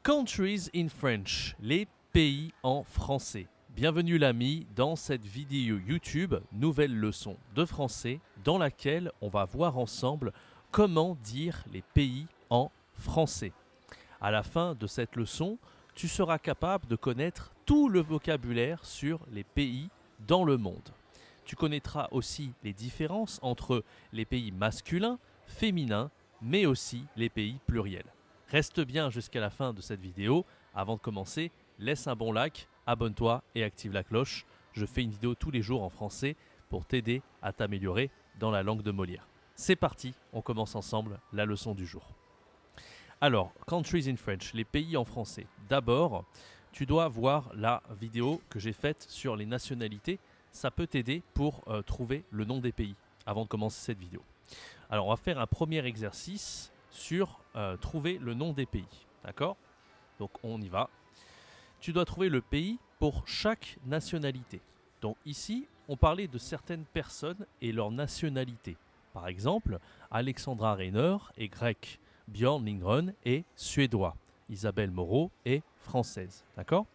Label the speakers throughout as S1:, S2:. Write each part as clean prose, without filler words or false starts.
S1: Countries in French, les pays en français. Bienvenue l'ami dans cette vidéo YouTube, nouvelle leçon de français dans laquelle on va voir ensemble comment dire les pays en français. À la fin de cette leçon, tu seras capable de connaître tout le vocabulaire sur les pays dans le monde. Tu connaîtras aussi les différences entre les pays masculins, féminins, mais aussi les pays pluriels. Reste bien jusqu'à la fin de cette vidéo. Avant de commencer, laisse un bon like, abonne-toi et active la cloche. Je fais une vidéo tous les jours en français pour t'aider à t'améliorer dans la langue de Molière. C'est parti, on commence ensemble la leçon du jour. Alors, Countries in French, les pays en français. D'abord, tu dois voir la vidéo que j'ai faite sur les nationalités. Ça peut t'aider pour trouver le nom des pays avant de commencer cette vidéo. Alors, on va faire un premier exercice sur trouver le nom des pays. D'accord? Donc, on y va. Tu dois trouver le pays pour chaque nationalité. Donc, ici, on parlait de certaines personnes et leur nationalité. Par exemple, Alexandra Reiner est grecque. Björn Lindgren est suédois. Isabelle Moreau est française. D'accord?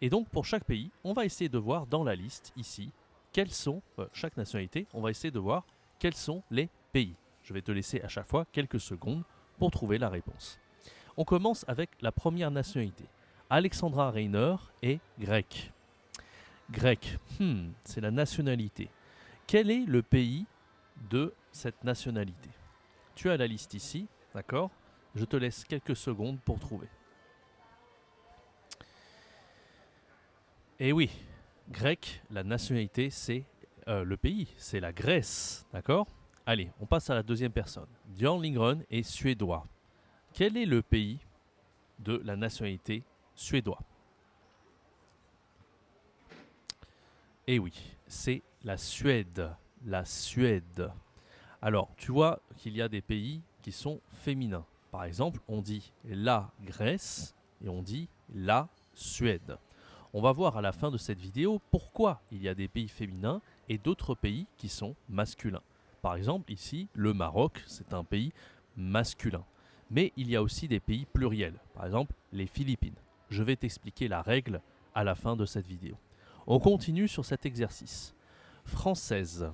S1: Et donc, pour chaque pays, on va essayer de voir dans la liste, ici, quelles sont, chaque nationalité, on va essayer de voir quels sont les pays. Je vais te laisser à chaque fois quelques secondes pour trouver la réponse. On commence avec la première nationalité. Alexandra Reiner est grecque. Grec, c'est la nationalité. Quel est le pays de cette nationalité? Tu as la liste ici, d'accord? Je te laisse quelques secondes pour trouver. Et oui, grec, la nationalité, c'est le pays, c'est la Grèce, d'accord? Allez, on passe à la deuxième personne. Björn Lindgren est suédois. Quel est le pays de la nationalité suédois? Eh oui, c'est la Suède. La Suède. Alors, tu vois qu'il y a des pays qui sont féminins. Par exemple, on dit la Grèce et on dit la Suède. On va voir à la fin de cette vidéo pourquoi il y a des pays féminins et d'autres pays qui sont masculins. Par exemple, ici, le Maroc, c'est un pays masculin. Mais il y a aussi des pays pluriels. Par exemple, les Philippines. Je vais t'expliquer la règle à la fin de cette vidéo. On continue sur cet exercice. Française.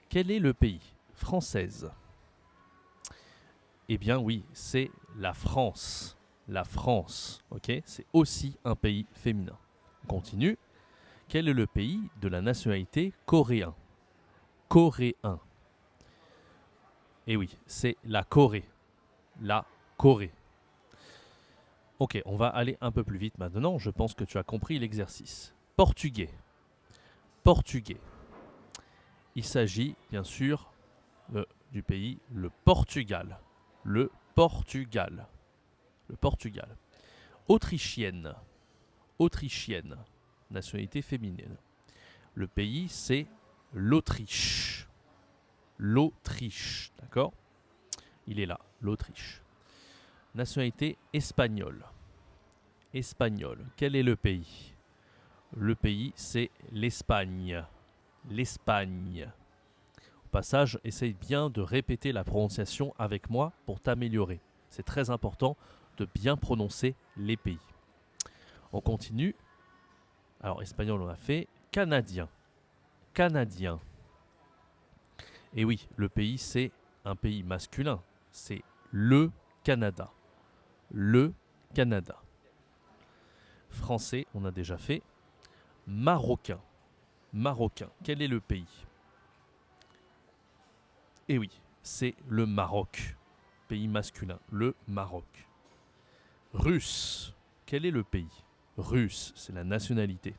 S1: Quel est le pays? Française. Eh bien oui, c'est la France. La France, ok? C'est aussi un pays féminin. On continue. Quel est le pays de la nationalité coréen? Coréen. Eh oui, c'est la Corée. La Corée. Ok, on va aller un peu plus vite maintenant. Je pense que tu as compris l'exercice. Portugais. Portugais. Il s'agit bien sûr du pays le Portugal. Le Portugal. Le Portugal. Autrichienne. Autrichienne. Nationalité féminine. Le pays, c'est l'Autriche. L'Autriche, d'accord? Il est là, l'Autriche. Nationalité espagnole. Espagnole. Quel est le pays? Le pays, c'est l'Espagne. L'Espagne. Au passage, essaye bien de répéter la prononciation avec moi pour t'améliorer. C'est très important de bien prononcer les pays. On continue. Alors, espagnol, on a fait. Canadien. Canadien. Et oui, le pays, c'est un pays masculin. C'est le Canada. Le Canada. Français, on a déjà fait. Marocain. Marocain. Quel est le pays? Eh oui, c'est le Maroc. Pays masculin. Le Maroc. Russe. Quel est le pays? Russe, c'est la nationalité.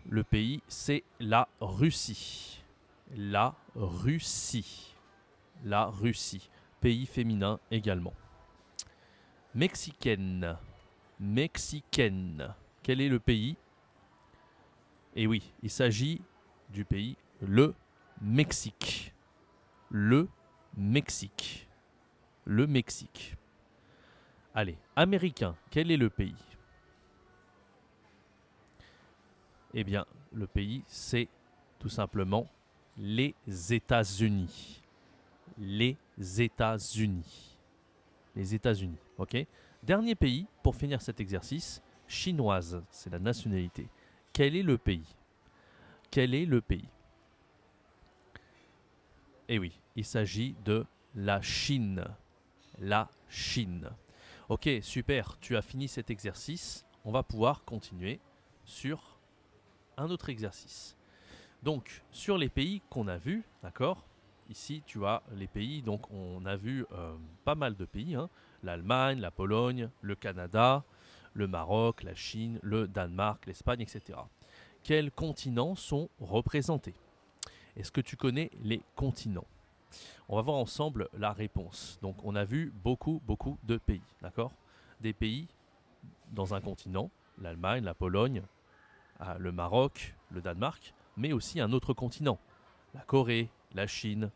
S1: Le pays, c'est la Russie. La Russie. La Russie. Pays féminin également. Mexicaine. Mexicaine. Quel est le pays? Eh oui, il s'agit du pays le Mexique. Le Mexique. Le Mexique. Allez, américain, quel est le pays? Eh bien, le pays, c'est tout simplement les États-Unis. Les États-Unis. Les États-Unis, ok? Dernier pays, pour finir cet exercice, chinoise, c'est la nationalité. Quel est le pays? Quel est le pays? Eh oui, il s'agit de la Chine. La Chine. Ok, super, tu as fini cet exercice. On va pouvoir continuer sur un autre exercice. Donc, sur les pays qu'on a vus, d'accord? Ici, tu as les pays, donc on a vu pas mal de pays, hein, l'Allemagne, la Pologne, le Canada, le Maroc, la Chine, le Danemark, l'Espagne, etc. Quels continents sont représentés? Est-ce que tu connais les continents? On va voir ensemble la réponse. Donc, on a vu beaucoup de pays, d'accord? Des pays dans un continent, l'Allemagne, la Pologne, le Maroc, le Danemark, mais aussi un autre continent, la Corée, la Chine,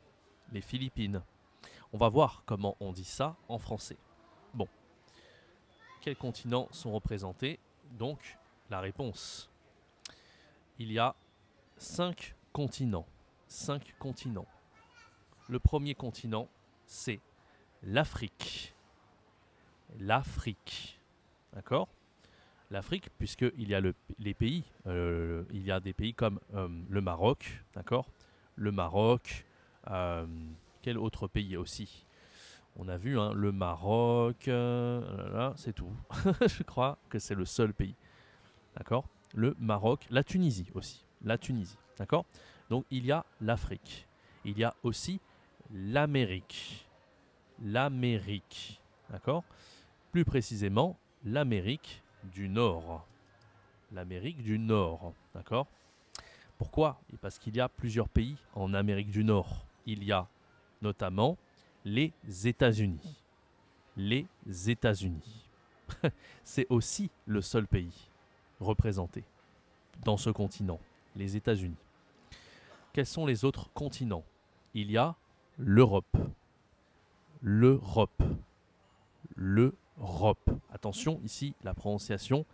S1: les Philippines. On va voir comment on dit ça en français. Bon, quels continents sont représentés? Donc, la réponse. Il y a 5 continents. 5 continents. Le premier continent, c'est l'Afrique. L'Afrique. D'accord? L'Afrique, puisqu'il y a les pays, il y a des pays comme le Maroc, d'accord? Le Maroc, quel autre pays aussi? On a vu hein, le Maroc, là, c'est tout. Je crois que c'est le seul pays, d'accord? Le Maroc, la Tunisie aussi, la Tunisie, d'accord? Donc il y a l'Afrique, il y a aussi l'Amérique, l'Amérique, d'accord? Plus précisément, l'Amérique du Nord. L'Amérique du Nord, d'accord? Pourquoi? Parce qu'il y a plusieurs pays en Amérique du Nord. Il y a notamment les États-Unis. Les États-Unis. C'est aussi le seul pays représenté dans ce continent, les États-Unis. Quels sont les autres continents? Il y a l'Europe. L'Europe. L'Europe. Attention, ici, la prononciation,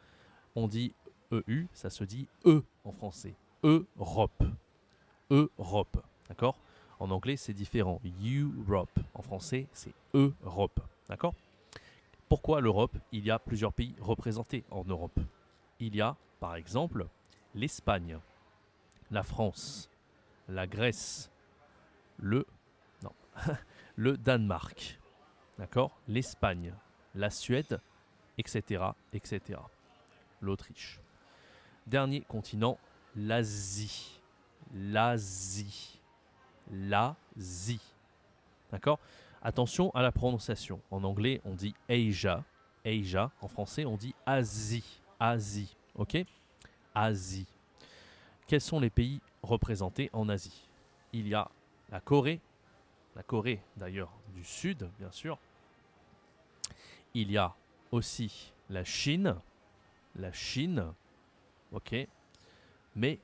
S1: on dit EU, ça se dit E en français. Europe. Europe. D'accord? En anglais, c'est différent. Europe. En français, c'est Europe. D'accord? Pourquoi l'Europe? Il y a plusieurs pays représentés en Europe. Il y a, par exemple, l'Espagne, la France, la Grèce, le Danemark, d'accord? L'Espagne, la Suède, etc., etc. L'Autriche. Dernier continent, l'Asie. L'Asie. L'Asie. D'accord? Attention à la prononciation. En anglais, on dit Asia. Asia. En français, on dit Asie. Asie. Ok? Asie. Quels sont les pays représentés en Asie? Il y a la Corée d'ailleurs du Sud, bien sûr. Il y a aussi la Chine, ok, mais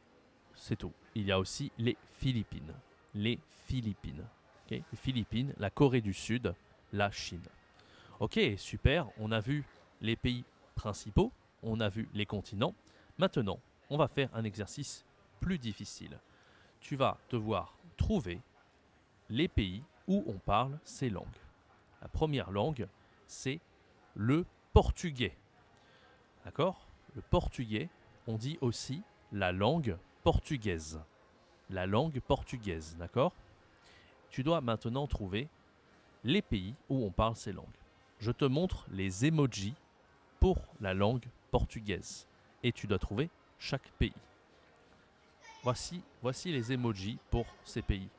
S1: c'est tout. Il y a aussi les Philippines, ok, les Philippines, la Corée du Sud, la Chine. Ok, super, on a vu les pays principaux, on a vu les continents. Maintenant, on va faire un exercice plus difficile. Tu vas devoir trouver les pays où on parle ces langues. La première langue, c'est le portugais. D'accord? Le portugais, on dit aussi la langue portugaise. La langue portugaise, d'accord? Tu dois maintenant trouver les pays où on parle ces langues. Je te montre les emojis pour la langue portugaise. Et tu dois trouver chaque pays. Voici les emojis pour ces pays,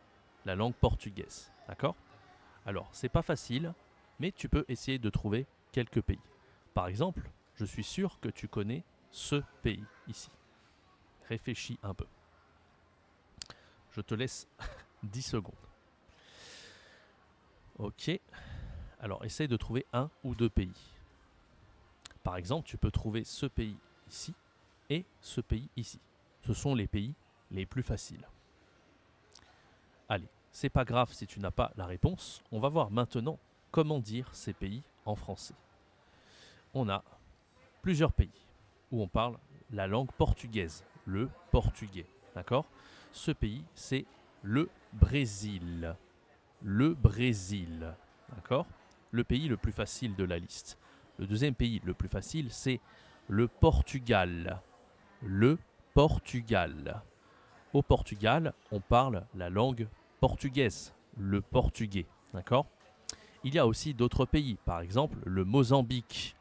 S1: la langue portugaise. D'accord? Alors, c'est pas facile, mais tu peux essayer de trouver quelques pays. Par exemple, je suis sûr que tu connais ce pays ici. Réfléchis un peu. Je te laisse 10 secondes. Ok. Alors, essaye de trouver un ou deux pays. Par exemple, tu peux trouver ce pays ici et ce pays ici. Ce sont les pays les plus faciles. Allez, c'est pas grave si tu n'as pas la réponse. On va voir maintenant comment dire ces pays en français. On a plusieurs pays où on parle la langue portugaise, le portugais. D'accord? Ce pays, c'est le Brésil. Le Brésil. D'accord? Le pays le plus facile de la liste. Le deuxième pays le plus facile, c'est le Portugal. Le Portugal. Au Portugal, on parle la langue portugaise, le portugais. D'accord ? Il y a aussi d'autres pays, par exemple le Mozambique,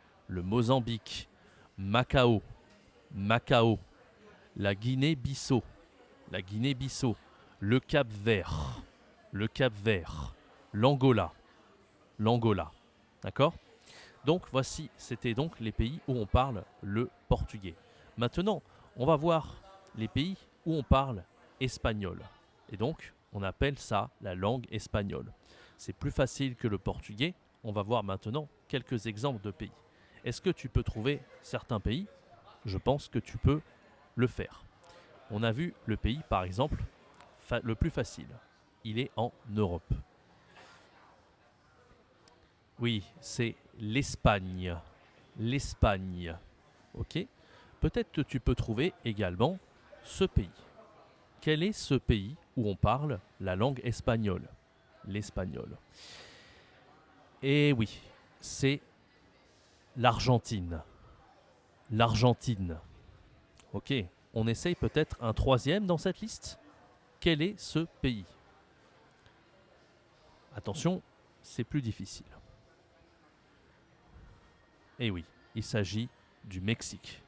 S1: Macao, Macao, la Guinée-Bissau, le Cap-Vert, l'Angola, D'accord ? Donc voici, c'était donc les pays où on parle le portugais. Maintenant, on va voir les pays où on parle espagnol. Et donc, on appelle ça la langue espagnole. C'est plus facile que le portugais. On va voir maintenant quelques exemples de pays. Est-ce que tu peux trouver certains pays ? Je pense que tu peux le faire. On a vu le pays, par exemple, le plus facile. Il est en Europe. Oui, c'est l'Espagne. L'Espagne. Ok ? Peut-être que tu peux trouver également ce pays. Quel est ce pays où on parle la langue espagnole ? L'espagnol. Et oui, c'est l'Argentine. L'Argentine. Ok, on essaye peut-être un troisième dans cette liste. Quel est ce pays ? Attention, c'est plus difficile. Et oui, il s'agit du Mexique.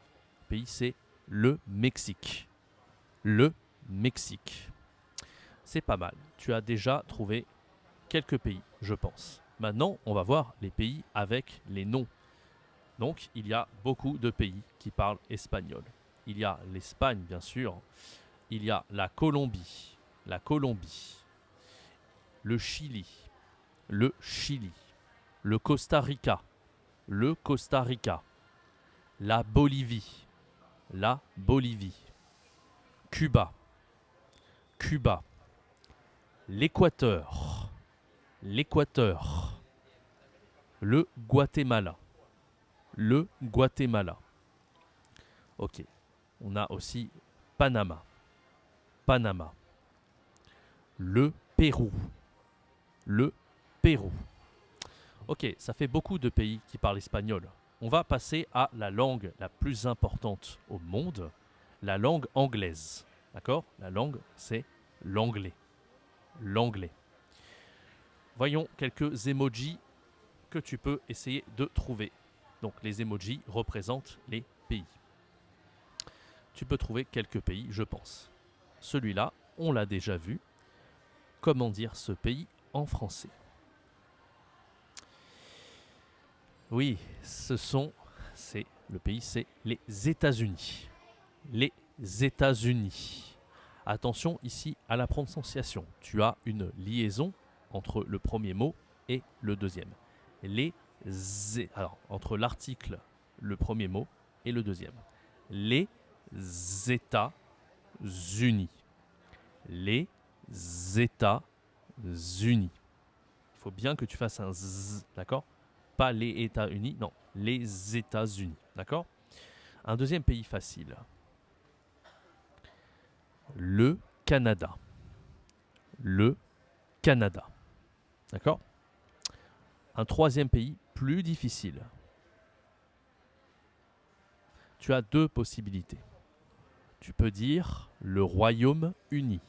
S1: Le pays, c'est le Mexique. Le Mexique. C'est pas mal. Tu as déjà trouvé quelques pays, je pense. Maintenant, on va voir les pays avec les noms. Donc, il y a beaucoup de pays qui parlent espagnol. Il y a l'Espagne, bien sûr. Il y a la Colombie, le Chili, le Costa Rica, la Bolivie, Cuba, l'Équateur, le Guatemala. Ok. On a aussi Panama. Le Pérou. Ok, ça fait beaucoup de pays qui parlent espagnol. On va passer à la langue la plus importante au monde, la langue anglaise. D'accord ? La langue, c'est l'anglais. Voyons quelques emojis que tu peux essayer de trouver. Donc les emojis représentent les pays. Tu peux trouver quelques pays, je pense. Celui-là, on l'a déjà vu. Comment dire ce pays en français ? Oui, le pays, c'est les États-Unis. Les États-Unis. Attention ici à la prononciation. Tu as une liaison entre le premier mot et le deuxième. Alors, entre l'article, le premier mot et le deuxième. Les États-Unis. Les États-Unis. Il faut bien que tu fasses un Z, d'accord ? Pas les États-Unis, non, les États-Unis, d'accord ? Un deuxième pays facile. Le Canada. D'accord ? Un troisième pays plus difficile. Tu as deux possibilités. Tu peux dire le Royaume-Uni.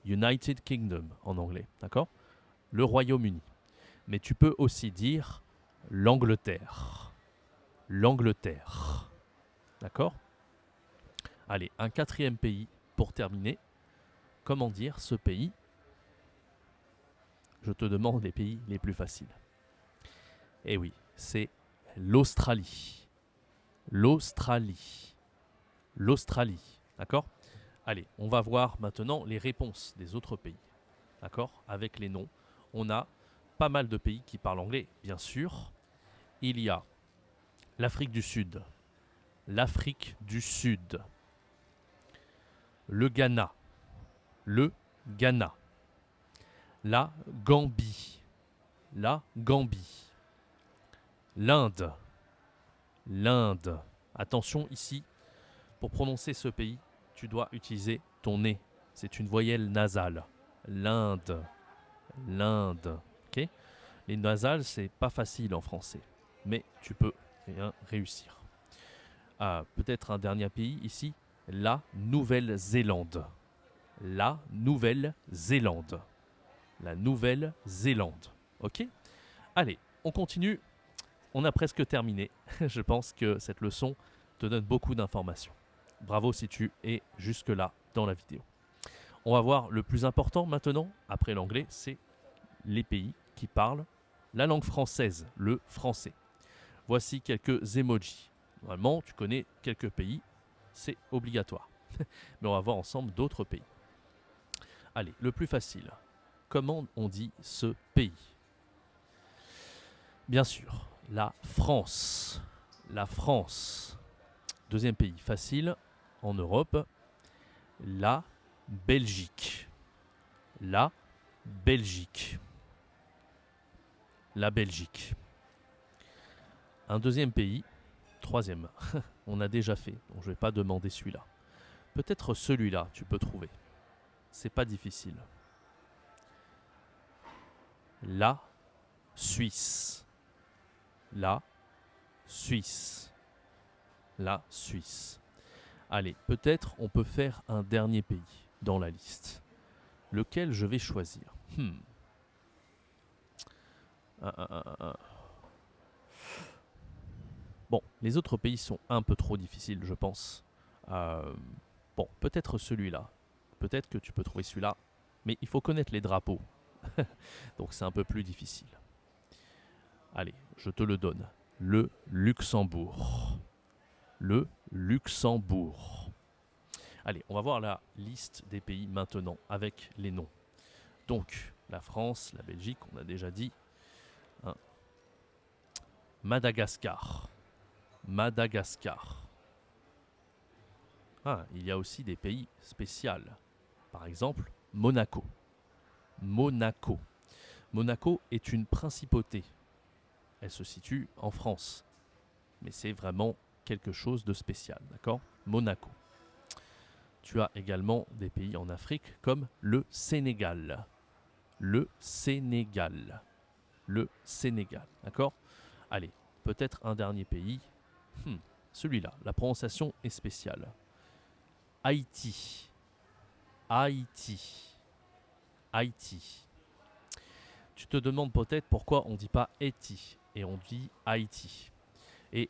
S1: United Kingdom en anglais, d'accord ? Le Royaume-Uni. Mais tu peux aussi dire l'Angleterre. D'accord ? Allez, un quatrième pays pour terminer. Comment dire ce pays ? Je te demande les pays les plus faciles. Eh oui, c'est l'Australie. D'accord ? Allez, on va voir maintenant les réponses des autres pays. D'accord ? Avec les noms. On a pas mal de pays qui parlent anglais, bien sûr. Il y a l'Afrique du Sud. Le Ghana. La Gambie. L'Inde. Attention ici, pour prononcer ce pays, tu dois utiliser ton nez. C'est une voyelle nasale. L'Inde. Ok ? Les nasales, c'est pas facile en français, mais tu peux bien réussir. Peut-être un dernier pays ici, la Nouvelle-Zélande. La Nouvelle-Zélande. La Nouvelle-Zélande. Ok? Allez, on continue. On a presque terminé. Je pense que cette leçon te donne beaucoup d'informations. Bravo si tu es jusque-là dans la vidéo. On va voir le plus important maintenant, après l'anglais, c'est les pays qui parlent la langue française, le français. Voici quelques emojis. Normalement, tu connais quelques pays, c'est obligatoire. Mais on va voir ensemble d'autres pays. Allez, le plus facile. Comment on dit ce pays? Bien sûr, la France. La France. Deuxième pays facile en Europe, la Belgique. La Belgique. La Belgique. Un deuxième pays, troisième, on a déjà fait, donc je ne vais pas demander celui-là. Peut-être celui-là, tu peux trouver. C'est pas difficile. La Suisse. La Suisse. La Suisse. Allez, peut-être on peut faire un dernier pays dans la liste. Lequel je vais choisir? Bon, les autres pays sont un peu trop difficiles, je pense. Bon, peut-être celui-là. Peut-être que tu peux trouver celui-là. Mais il faut connaître les drapeaux. Donc c'est un peu plus difficile. Allez, je te le donne. Le Luxembourg. Le Luxembourg. Allez, on va voir la liste des pays maintenant avec les noms. Donc, la France, la Belgique, on a déjà dit. Madagascar. Madagascar. Il y a aussi des pays spéciaux. Par exemple, Monaco. Monaco. Monaco est une principauté. Elle se situe en France. Mais c'est vraiment quelque chose de spécial, d'accord? Monaco. Tu as également des pays en Afrique comme le Sénégal. Le Sénégal. Le Sénégal, d'accord? Allez, peut-être un dernier pays. Celui-là, la prononciation est spéciale. Haïti. Haïti. Haïti. Tu te demandes peut-être pourquoi on ne dit pas Haïti et on dit Haïti. Et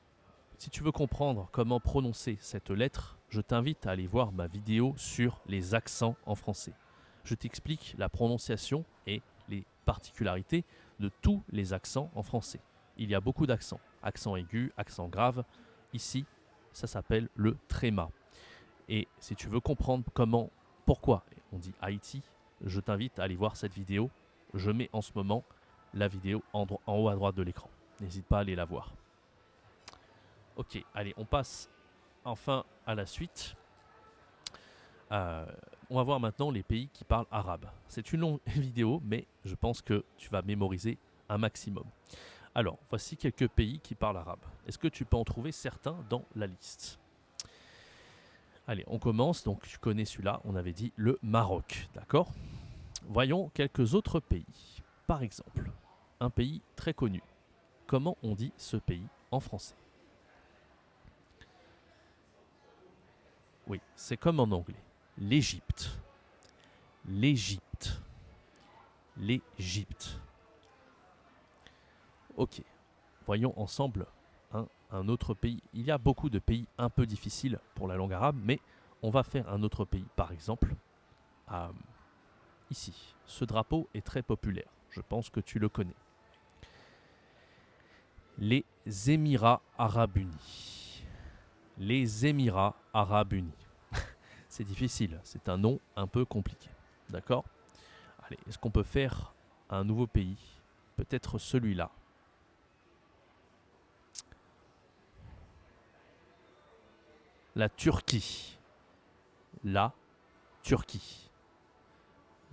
S1: si tu veux comprendre comment prononcer cette lettre, je t'invite à aller voir ma vidéo sur les accents en français. Je t'explique la prononciation et les particularités de tous les accents en français. Il y a beaucoup d'accents. Accent aigu, accent grave. Ici, ça s'appelle le tréma. Et si tu veux comprendre pourquoi on dit Haïti, je t'invite à aller voir cette vidéo. Je mets en ce moment la vidéo en haut à droite de l'écran. N'hésite pas à aller la voir. Ok, allez, on passe enfin à la suite. On va voir maintenant les pays qui parlent arabe. C'est une longue vidéo, mais je pense que tu vas mémoriser un maximum. Alors, voici quelques pays qui parlent arabe. Est-ce que tu peux en trouver certains dans la liste? Allez, on commence. Donc, tu connais celui-là. On avait dit le Maroc, d'accord? Voyons quelques autres pays. Par exemple, un pays très connu. Comment on dit ce pays en français? Oui, c'est comme en anglais. L'Égypte. L'Égypte. L'Égypte. Ok. Voyons ensemble un autre pays. Il y a beaucoup de pays un peu difficiles pour la langue arabe, mais on va faire un autre pays. Par exemple, ici. Ce drapeau est très populaire. Je pense que tu le connais. Les Émirats Arabes Unis. Les Émirats Arabes Unis. C'est difficile, c'est un nom un peu compliqué. D'accord? Allez, est-ce qu'on peut faire un nouveau pays? Peut-être celui-là. La Turquie. La Turquie.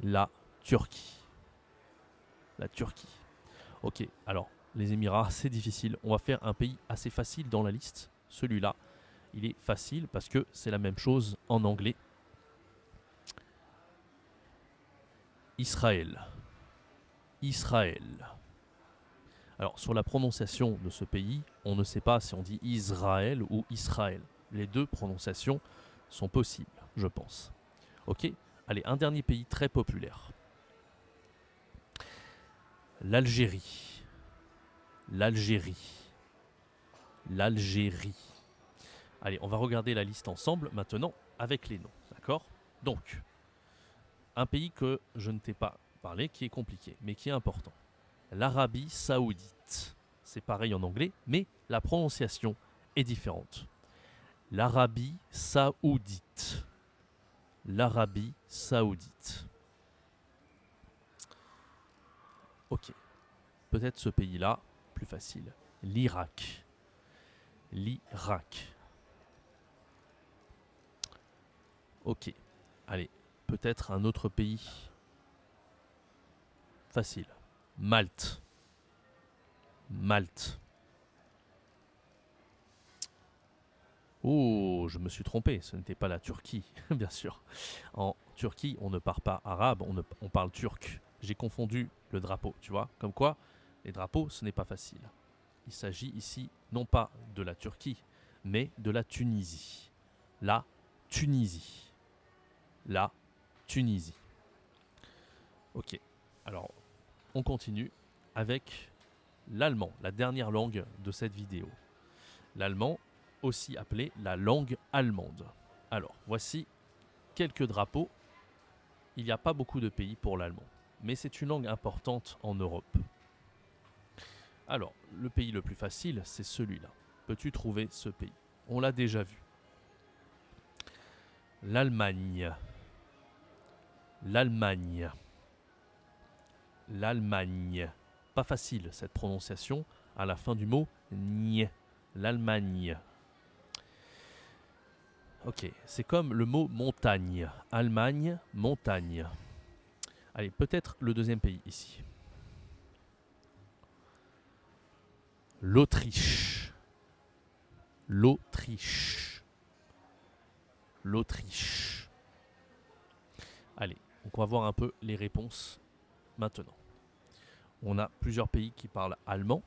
S1: La Turquie. La Turquie. Ok, alors, les Émirats, c'est difficile. On va faire un pays assez facile dans la liste. Celui-là, il est facile parce que c'est la même chose en anglais. Israël. Israël. Alors, sur la prononciation de ce pays, on ne sait pas si on dit Israël ou Israël. Les deux prononciations sont possibles, je pense. Ok. Allez, un dernier pays très populaire. L'Algérie. L'Algérie. L'Algérie. Allez, on va regarder la liste ensemble maintenant avec les noms. D'accord? Donc, un pays que je ne t'ai pas parlé, qui est compliqué, mais qui est important. L'Arabie Saoudite. C'est pareil en anglais, mais la prononciation est différente. L'Arabie Saoudite. L'Arabie Saoudite. Ok. Peut-être ce pays-là, plus facile. L'Irak. L'Irak. Ok. Allez, peut-être un autre pays. Facile. Malte. Malte. Oh, je me suis trompé, ce n'était pas la Turquie, bien sûr. En Turquie, on ne parle pas arabe, on parle turc. J'ai confondu le drapeau, tu vois. Comme quoi, les drapeaux, ce n'est pas facile. Il s'agit ici non pas de la Turquie, mais de la Tunisie. La Tunisie. La Tunisie. Ok, alors on continue avec l'allemand, la dernière langue de cette vidéo. L'allemand, aussi appelé la langue allemande. Alors, voici quelques drapeaux. Il n'y a pas beaucoup de pays pour l'allemand, mais c'est une langue importante en Europe. Alors, le pays le plus facile, c'est celui-là. Peux-tu trouver ce pays? On l'a déjà vu. L'Allemagne. L'Allemagne. L'Allemagne. Pas facile cette prononciation à la fin du mot nie. L'Allemagne. Ok, c'est comme le mot montagne. Allemagne, montagne. Allez, peut-être le deuxième pays ici. L'Autriche. L'Autriche. L'Autriche. Allez, donc on va voir un peu les réponses maintenant. On a plusieurs pays qui parlent allemand.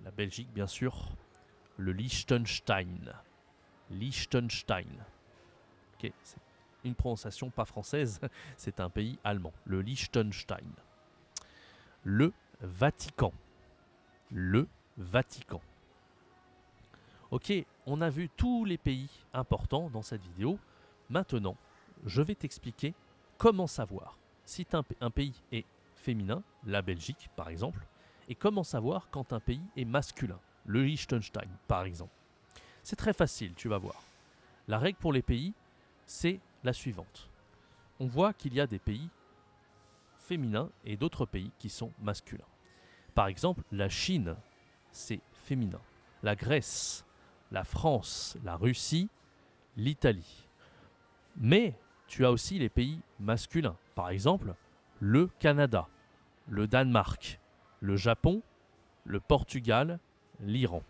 S1: La Belgique, bien sûr. Le Liechtenstein. Liechtenstein. Ok, c'est une prononciation pas française, c'est un pays allemand. Le Liechtenstein. Le Vatican. Le Vatican. Ok, on a vu tous les pays importants dans cette vidéo. Maintenant, je vais t'expliquer comment savoir si un pays est féminin, la Belgique par exemple, et comment savoir quand un pays est masculin, le Liechtenstein par exemple. C'est très facile, tu vas voir. La règle pour les pays, c'est la suivante. On voit qu'il y a des pays féminins et d'autres pays qui sont masculins. Par exemple, la Chine, c'est féminin. La Grèce, la France, la Russie, l'Italie. Mais tu as aussi les pays masculins. Par exemple, le Canada, le Danemark, le Japon, le Portugal, l'Iran.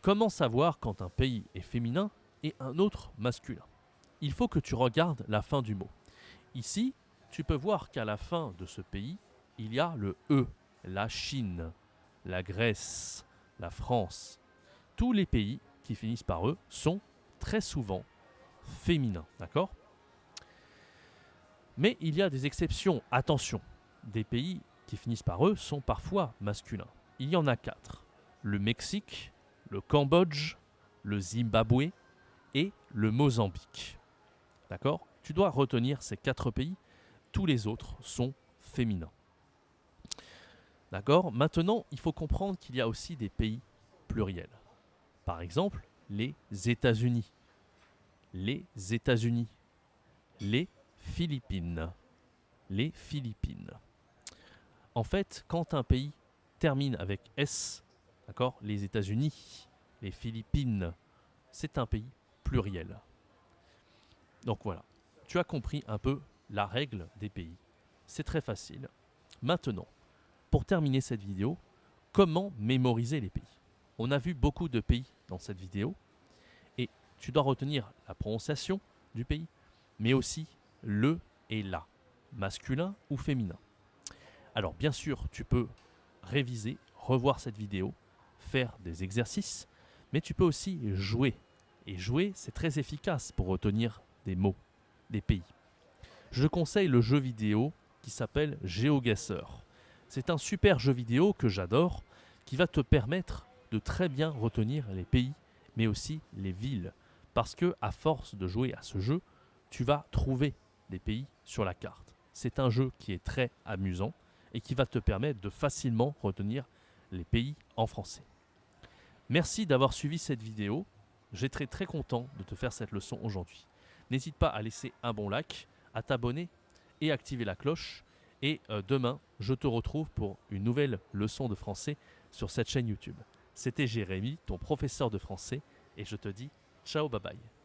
S1: Comment savoir quand un pays est féminin et un autre masculin? Il faut que tu regardes la fin du mot. Ici, tu peux voir qu'à la fin de ce pays, il y a le E, la Chine, la Grèce, la France. Tous les pays qui finissent par E sont très souvent féminins, d'accord? Mais il y a des exceptions, attention. Des pays qui finissent par E sont parfois masculins. Il y en a 4. Le Mexique, le Cambodge, le Zimbabwe et le Mozambique. D'accord? Tu dois retenir ces 4 pays. Tous les autres sont féminins. D'accord? Maintenant, il faut comprendre qu'il y a aussi des pays pluriels. Par exemple, les États-Unis. Les États-Unis. Les Philippines. Les Philippines. En fait, quand un pays termine avec S, d'accord, les États-Unis, les Philippines, c'est un pays pluriel. Donc voilà, tu as compris un peu la règle des pays. C'est très facile. Maintenant, pour terminer cette vidéo, comment mémoriser les pays? On a vu beaucoup de pays dans cette vidéo et tu dois retenir la prononciation du pays, mais aussi le et la, masculin ou féminin. Alors bien sûr, tu peux réviser, revoir cette vidéo, faire des exercices, mais tu peux aussi jouer. Et jouer, c'est très efficace pour retenir des mots, des pays. Je conseille le jeu vidéo qui s'appelle GeoGuessr. C'est un super jeu vidéo que j'adore, qui va te permettre de très bien retenir les pays, mais aussi les villes. Parce que à force de jouer à ce jeu, tu vas trouver des pays sur la carte. C'est un jeu qui est très amusant et qui va te permettre de facilement retenir les pays en français. Merci d'avoir suivi cette vidéo. J'étais très content de te faire cette leçon aujourd'hui. N'hésite pas à laisser un bon like, à t'abonner et activer la cloche. Et demain, je te retrouve pour une nouvelle leçon de français sur cette chaîne YouTube. C'était Jérémy, ton professeur de français, et je te dis ciao, bye bye.